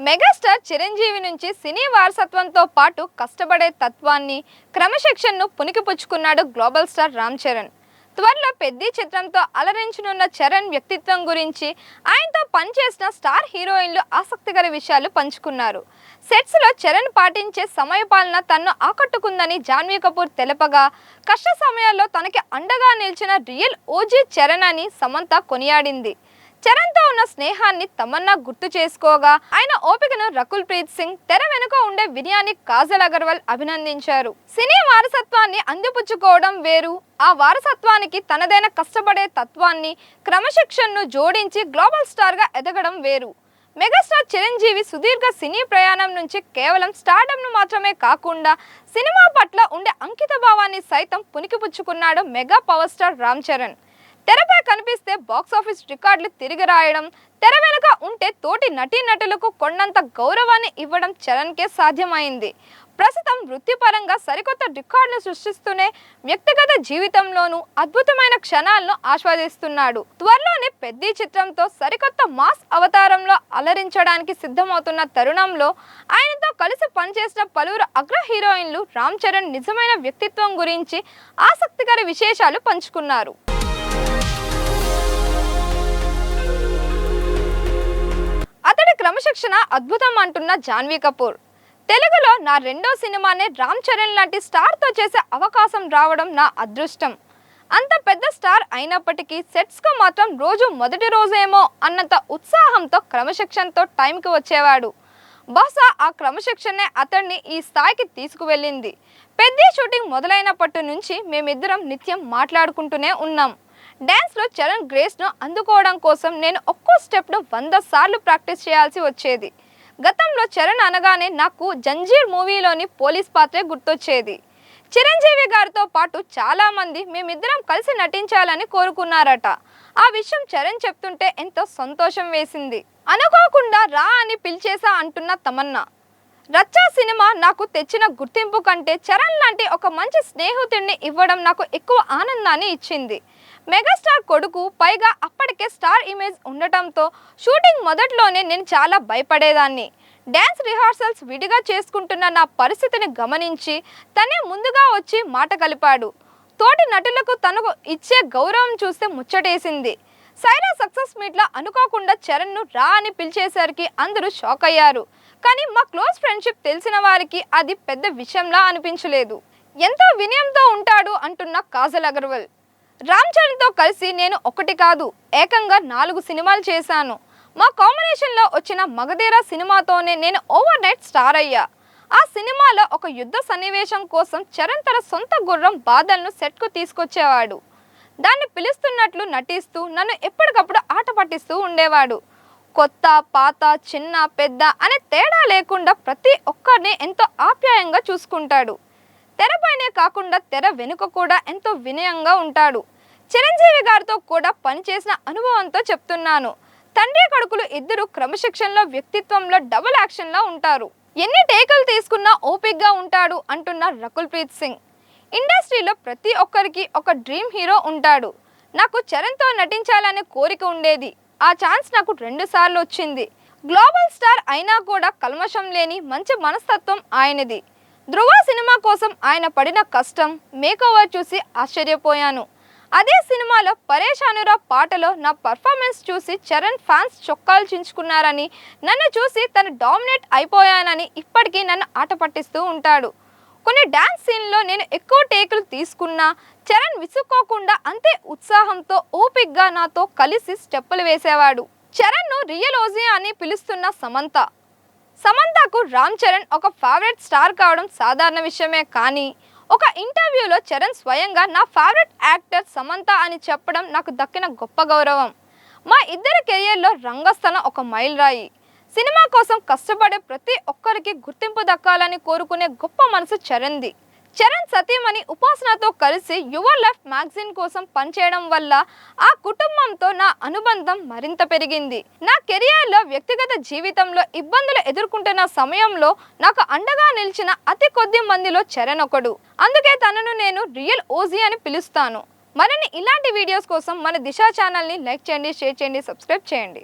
Megastar Chiranjeevi నుంచి సినీ వారసత్వంతో పాటు కష్టపడే తత్వాన్ని, క్రమశిక్షణను పుణికిపుచ్చుకున్నాడు గ్లోబల్ స్టార్ రామ్ చరణ్. త్వరలో పెద్ది చిత్రంతో అలరించనున్న చరణ్ వ్యక్తిత్వం గురించి ఆయనతో పనిచేసిన స్టార్ హీరోయిన్లు ఆసక్తికర విషయాలు పంచుకున్నారు. సెట్స్ లో చరణ్ పాటించే సమయపాలన తనను ఆకట్టుకుందని జాన్వీ కపూర్ తెలపగా, కష్ట సమయాల్లో తనకి అండగా నిలిచిన రియల్ ఓజీ చరణ్ అని సమంత కొనియాడింది. చరణ్ తో ఉన్న స్నేహాన్ని తమన్నా గుర్తు చేసుకోగా, ఆయన ఓపికను రకుల్ ప్రీత్ సింగ్, తెర వెనుక ఉండే వినయాన్ని కాజల్ అగర్వాల్ అభినందించారు. సినీ వారసత్వాన్ని అందిపుచ్చుకోవడం వేరు, ఆ వారసత్వానికి తనదైన కష్టపడే తత్వాన్ని, క్రమశిక్షణను జోడించి గ్లోబల్ స్టార్ గా ఎదగడం వేరు. మెగాస్టార్ చిరంజీవి సుదీర్ఘ సినీ ప్రయాణం నుంచి కేవలం స్టార్డమ్ను మాత్రమే కాకుండా సినిమా పట్ల ఉండే అంకిత భావాన్ని సైతం పుణికిపుచ్చుకున్నాడు mega power star Ram Charan. తెరపై కనిపిస్తే బాక్సాఫీస్ రికార్డులు తిరిగి రాయడం, తెర వెనుక ఉంటే తోటి నటీనటులకు కొండంత గౌరవాన్ని ఇవ్వడం చరణ్కే సాధ్యమైంది. ప్రస్తుతం వృత్తిపరంగా సరికొత్త రికార్డును సృష్టిస్తూనే వ్యక్తిగత జీవితంలోనూ అద్భుతమైన క్షణాలను ఆస్వాదిస్తున్నాడు. త్వరలోనే పెద్ది చిత్రంతో సరికొత్త మాస్ అవతారంలో అలరించడానికి సిద్ధమవుతున్న తరుణంలో ఆయనతో కలిసి పనిచేసిన పలువురు అగ్ర హీరోయిన్లు రామ్ చరణ్ నిజమైన వ్యక్తిత్వం గురించి ఆసక్తికర విశేషాలు పంచుకున్నారు. అతడి క్రమశిక్షణ అద్భుతం అంటున్న జాన్వీ కపూర్. తెలుగులో నా రెండో సినిమానే రామ్ చరణ్ లాంటి స్టార్తో చేసే అవకాశం రావడం నా అదృష్టం. అంత పెద్ద స్టార్ అయినప్పటికీ సెట్స్కు మాత్రం రోజు మొదటి రోజేమో అన్నంత ఉత్సాహంతో, క్రమశిక్షణతో టైంకి వచ్చేవాడు. బహుశా ఆ క్రమశిక్షణే అతడిని ఈ స్థాయికి తీసుకువెళ్ళింది. పెద్ద షూటింగ్ మొదలైనప్పటి నుంచి మేమిద్దరం నిత్యం మాట్లాడుకుంటూనే ఉన్నాం. డ్యాన్స్లో చరణ్ గ్రేస్ను అందుకోవడం కోసం నేను ఒక్కో స్టెప్ను 100 సార్లు ప్రాక్టీస్ చేయాల్సి వచ్చేది. గతంలో చరణ్ అనగానే నాకు జంజీర్ మూవీలోని పోలీస్ పాత్రే గుర్తొచ్చేది. చిరంజీవి గారితో పాటు చాలామంది మేమిద్దరం కలిసి నటించాలని కోరుకున్నారట. ఆ విషయం చరణ్ చెప్తుంటే ఎంతో సంతోషం వేసింది. అనుకోకుండా రా అని పిలిచేసా అంటున్న తమన్నా. రచ్చా సినిమా నాకు తెచ్చిన గుర్తింపు కంటే చరణ్ లాంటి ఒక మంచి స్నేహితుడిని ఇవ్వడం నాకు ఎక్కువ ఆనందాన్ని ఇచ్చింది. మెగాస్టార్ కొడుకు, పైగా అప్పటికే స్టార్ ఇమేజ్ ఉండటంతో షూటింగ్ మొదట్లోనే నేను చాలా భయపడేదాన్ని. డ్యాన్స్ రిహార్సల్స్ విడిగా చేసుకుంటున్న నా పరిస్థితిని గమనించి తనే ముందుగా వచ్చి మాట కలిపాడు. తోటి నటులకు తనకు ఇచ్చే గౌరవం చూస్తే ముచ్చటేసింది. సైరా సక్సెస్ మీట్లో అనుకోకుండా చరణ్ను రా అని పిలిచేసరికి అందరూ షాక్ అయ్యారు. కానీ మా క్లోజ్ ఫ్రెండ్షిప్ తెలిసిన వారికి అది పెద్ద విషయంలా అనిపించలేదు. ఎంతో వినయంతో ఉంటాడు అంటున్న కాజల్ అగర్వాల్. రామ్ చరణ్తో కలిసి నేను ఒకటి కాదు, ఏకంగా 4 సినిమాలు చేశాను. మా కాంబినేషన్లో వచ్చిన మగధీర సినిమాతోనే నేను ఓవర్ నైట్ స్టార్ అయ్యా. ఆ సినిమాలో ఒక యుద్ధ సన్నివేశం కోసం చరణ్ తన సొంత గుర్రం బాదల్ను సెట్కు తీసుకొచ్చేవాడు. దాన్ని పిలుస్తున్నట్లు నటిస్తూ నన్ను ఎప్పటికప్పుడు ఆట పట్టిస్తూ ఉండేవాడు. కొత్త, పాత, చిన్న, పెద్ద అనే తేడా లేకుండా ప్రతి ఒక్కరిని ఎంతో ఆప్యాయంగా చూసుకుంటాడు. తెరపైనే కాకుండా తెర వెనుక కూడా ఎంతో వినయంగా ఉంటాడు. చిరంజీవి గారితో కూడా పనిచేసిన అనుభవంతో చెప్తున్నాను. తండ్రి కొడుకులు ఇద్దరు క్రమశిక్షణలో, వ్యక్తిత్వంలో డబుల్ యాక్షన్లా ఉంటారు. ఎన్ని టేకులు తీసుకున్నా ఓపిక్గా ఉంటాడు అంటున్న రకుల్ ప్రీత్ సింగ్. ఇండస్ట్రీలో ప్రతి ఒక్కరికి ఒక డ్రీమ్ హీరో ఉంటాడు. నాకు చరణ్తో నటించాలనే కోరిక ఉండేది. ఆ ఛాన్స్ నాకు 2 సార్లు వచ్చింది. గ్లోబల్ స్టార్ అయినా కూడా కల్మషం లేని మంచి మనస్తత్వం ఆయనది. ధృవ సినిమా కోసం ఆయన పడిన కష్టం, మేకోవర్ చూసి ఆశ్చర్యపోయాను. అదే సినిమాలో పరేషానురా పాటలో నా పర్ఫార్మెన్స్ చూసి చరణ్ ఫ్యాన్స్ చొక్కాలు చించుకున్నారని, నన్ను చూసి తను డామినేట్ అయిపోయానని ఇప్పటికీ నన్ను ఆట పట్టిస్తూ ఉంటాడు. కొన్ని డ్యాన్స్ సీన్లో నేను ఎక్కువ టేకులు తీసుకున్నా చరణ్ విసుక్కోకుండా అంతే ఉత్సాహంతో ఓపిక్గా నాతో కలిసి స్టెప్పులు వేసేవాడు. చరణ్ను రియల్ ఓజీ అని పిలుస్తున్న సమంత. సమంతకు రామ్ చరణ్ ఒక ఫేవరెట్ స్టార్ కావడం సాధారణ విషయమే. కానీ ఒక ఇంటర్వ్యూలో చరణ్ స్వయంగా నా ఫేవరెట్ యాక్టర్ సమంత అని చెప్పడం నాకు దక్కిన గొప్ప గౌరవం. మా ఇద్దరి కెరియర్లో రంగస్థలం ఒక మైలురాయి. సినిమా కోసం కష్టపడే ప్రతి ఒక్కరికి గుర్తింపు దక్కాలని కోరుకునే గొప్ప మనసు చరణ్ది. చరణ్ సతీమణి ఉపాసనతో కలిసి యువర్ లైఫ్ మ్యాగజైన్ కోసం పనిచేయడం వల్ల ఆ కుటుంబంతో నా అనుబంధం మరింత పెరిగింది. నా కెరియర్లో, వ్యక్తిగత జీవితంలో ఇబ్బందులు ఎదుర్కొంటున్న సమయంలో నాకు అండగా నిలిచిన అతి కొద్ది మందిలో చరణ్ ఒకడు. అందుకే తనను నేను రియల్ ఓజీ అని పిలుస్తాను. మరిన్ని ఇలాంటి వీడియోస్ కోసం మన దిశ ఛానల్ని లైక్ చేయండి, షేర్ చేయండి, సబ్స్క్రైబ్ చేయండి.